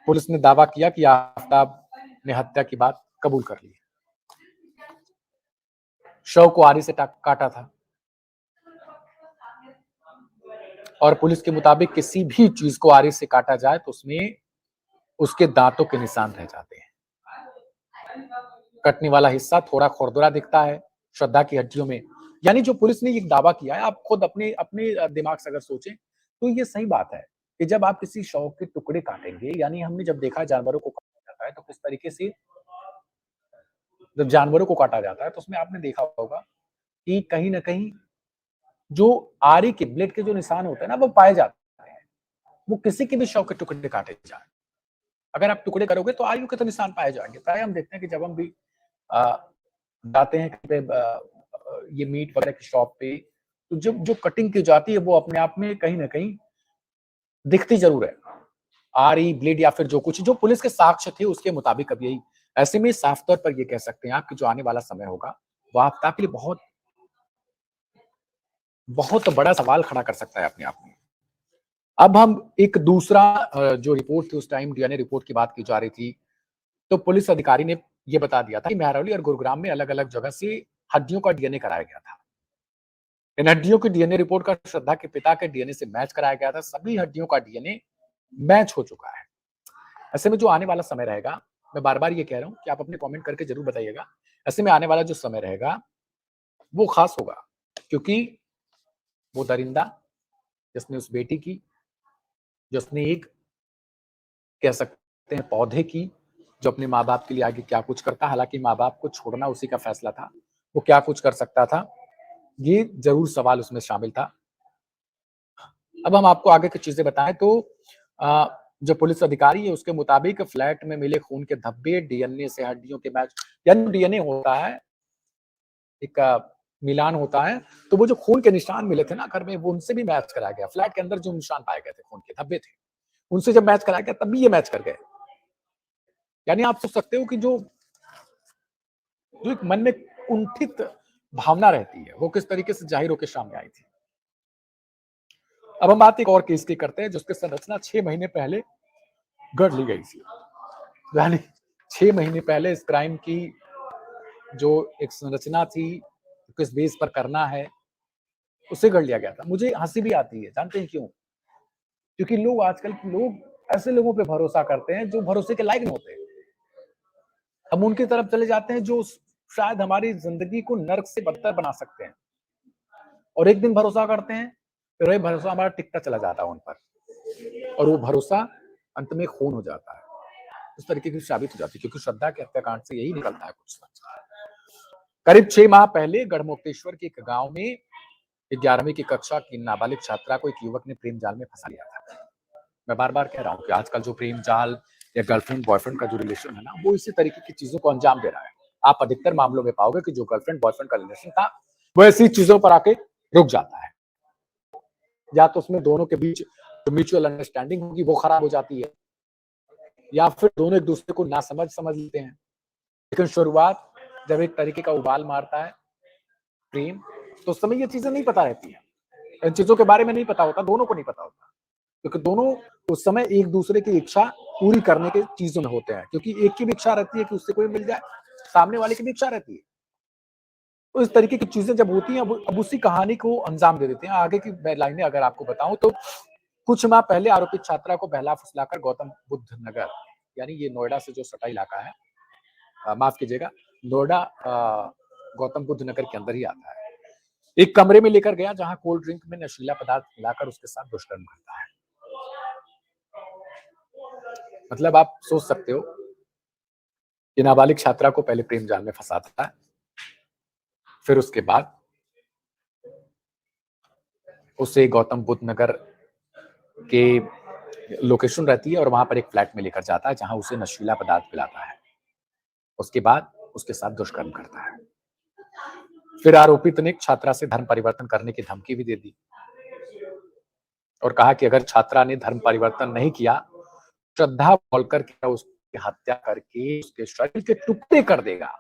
Police ने दावा किया कि आफ्ताब ने हत्या की बात कबूल कर ली। शव को आरी से काटा था और पुलिस के मुताबिक किसी भी चीज को आरी से काटा जाए तो उसमें उसके दांतों के निशान रह जाते हैं। कटने वाला हिस्सा थोड़ा खुरदुरा दिखता है श्रद्धा की हड्डियों में। यानी जो पुलिस ने ये दावा किया है, आप खुद अपने अपने दिमाग से अगर सोचें तो ये सही बात है कि जब आप किसी शव के टुकड़े काटेंगे, यानी हमने जब देखा जानवरों को काटा जाता है तो किस तरीके से जब जानवरों को काटा जाता है तो उसमें आपने देखा होगा कि कहीं ना कहीं जो आरी के ब्लेड के जो निशान होते हैं ना वो पाए जाते हैं। वो किसी के भी शव के टुकड़े काटे जाए, अगर आप टुकड़े करोगे तो आयु के तो निशान पाए जाएंगे। प्राय हम देखते हैं कि जब हम भी जाते हैं कहीं पे ये मीट वगैरह की शॉप पे, तो जब जो कटिंग की जाती है वो अपने आप में कहीं ना कहीं दिखती जरूर है। आरी ब्लेड या फिर जो कुछ जो पुलिस के साक्ष्य थे उसके मुताबिक अब यही। ऐसे में साफ तौर पर ये कह सकते हैं आप कि जो आने वाला समय होगा वो आपके लिए बहुत बहुत बड़ा सवाल खड़ा कर सकता है अपने आप में। अब हम एक दूसरा जो रिपोर्ट थी उस टाइम डीएनए रिपोर्ट की बात की जा रही थी, तो पुलिस अधिकारी ने ये बता दिया था कि महरौली और गुरुग्राम में अलग-अलग जगह से हड्डियों का डीएनए कराया गया था। इन हड्डियों की डीएनए रिपोर्ट का श्रद्धा के पिता के डीएनए से मैच कराया गया था। सभी हड्डियों का डीएनए मैच हो चुका है। ऐसे में जो आने वाला समय रहेगा, मैं बार-बार ये कह रहा हूँ कि आप अपने कमेंट करके जरूर बताइएगा। ऐसे में आने वाला जो समय रहेगा वो खास होगा, क्योंकि वो दरिंदा जिसने उस बेटी की, जिसने एक कह सकते हैं पौधे की, जो अपने माँ-बाप के लिए आगे क्या कुछ करता, हालाँकि माँ-बाप को छोड़ना उसी का फैसला था, वो क्या कुछ कर सकता था, ये ज़रूर सवाल उसमें शामिल था। अब हम आपको आगे की चीज़ें बताएँ तो जो पुलिस अधिकारी है उसके मुताबिक फ्लैट में मिले खून के धब्बे, डीएनए से हड्डियों के मैच, यानी डीएनए होता है, एक मिलान होता है, तो वो जो खून के निशान मिले थे ना घर में, वो उनसे भी मैच कराया गया। फ्लैट के अंदर जो निशान पाए गए थे, खून के धब्बे थे, उनसे जब मैच कराया गया तब भी ये मैच कर गए। यानी आप सोच सकते हो कि जो जो एक मन में कुंठित भावना रहती है, वो किस तरीके से जाहिर होकर सामने आई थी। अब हम बात एक और केस की करते हैं जिसकी संरचना 6 महीने पहले गढ़ ली गई थी। यानी 6 महीने पहले इस क्राइम की जो एक संरचना थी, किस बेस पर करना है, उसे गढ़ लिया गया था। मुझे हंसी भी आती है, जानते हैं क्यों? क्योंकि लोग आजकल के लोग ऐसे लोगों पे भरोसा करते हैं जो भरोसे के लायक नहीं होते। हम उनकी तरफ चले जाते हैं जो शायद हमारी जिंदगी को नर्क से बदतर बना सकते हैं, और एक दिन भरोसा करते हैं, फिर वही भरोसा हमारा टिकता चला जाता है उन पर, और वो भरोसा अंत में खून हो जाता है। उस तरीके की साबित हो जाती है, क्योंकि श्रद्धा के हत्याकांड से यही निकलता है कुछ सच। करीब 6 माह पहले गढ़मुक्तेश्वर के एक गांव में 11वीं की कक्षा की नाबालिग छात्रा को एक युवक ने प्रेम जाल में फंसा लिया था। मैं बार-बार कह रहा हूँ कि आजकल जो प्रेम जाल या गर्लफ्रेंड बॉयफ्रेंड का जो रिलेशन है ना, वो इसी तरीके की चीजों को अंजाम दे रहा है। आप अधिकतर मामलों में पाओगे कि जो गर्लफ्रेंड बॉयफ्रेंड का रिलेशन था, वो ऐसी चीजों पर आके रुक जाता है। या तो उसमें दोनों के बीच जो म्यूचुअल अंडरस्टैंडिंग होगी वो खराब हो जाती है, या फिर दोनों एक दूसरे को नासमझ समझ लेते हैं। लेकिन शुरुआत जब एक तरीके का उबाल मारता है प्रेम, तो उस समय ये चीजें नहीं पता रहती है, इन चीजों के बारे में नहीं पता होता, दोनों को नहीं पता होता, क्योंकि दोनों उस समय एक दूसरे की इच्छा पूरी करने के चीजों में होते हैं। क्योंकि एक की भी इच्छा रहती है कि उससे कोई मिल जाए, सामने वाले की भी इच्छा रहती है। तो इस तरीके की चीजें जब होती हैं, अब उसी कहानी को अंजाम दे देते हैं। आगे की मैं लाइनें अगर आपको बताऊं तो कुछ माह पहले आरोपित छात्रा को बहला फुसलाकर गौतम बुद्ध नगर, यानी ये नोएडा से जो सटा इलाका है, माफ कीजिएगा, नोएडा गौतम बुद्ध नगर के अंदर ही आता है, एक कमरे में लेकर गया जहां कोल्ड ड्रिंक में नशीला पदार्थ मिलाकर उसके साथ दुष्कर्म करता है। मतलब आप सोच सकते हो कि नाबालिग छात्रा को पहले प्रेम जाल में फंसाता है, फिर उसके बाद उसे गौतम बुद्ध नगर के लोकेशन रहती है और वहां पर एक फ्लैट में लेकर जाता है जहां उसे नशीला पदार्थ पिलाता है। उसके बाद उसके साथ दुष्कर्म करता है। फिर आरोपित ने छात्रा से धर्म परिवर्तन करने की धमकी भी दे दी और कहा कि अगर छात्रा ने धर्म परिवर्तन नहीं किया, श्रद्धा बोलकर उसकी हत्या करके उसके शरीर के टुकड़े कर देगा।